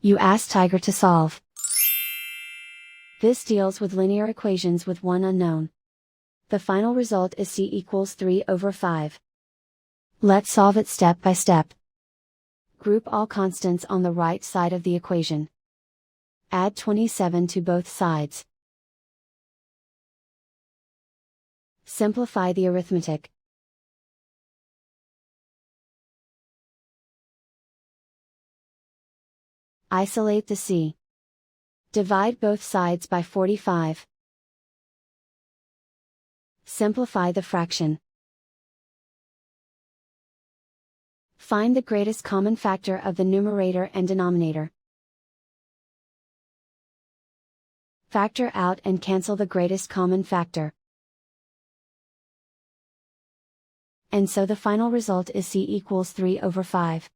You ask Tiger to solve. This deals with linear equations with one unknown. The final result is c equals 3/5. Let's solve it step by step. Group all constants on the right side of the equation. Add 27 to both sides. Simplify the arithmetic. Isolate the c. Divide both sides by 45. Simplify the fraction. Find the greatest common factor of the numerator and denominator. Factor out and cancel the greatest common factor. And so the final result is c equals 3/5.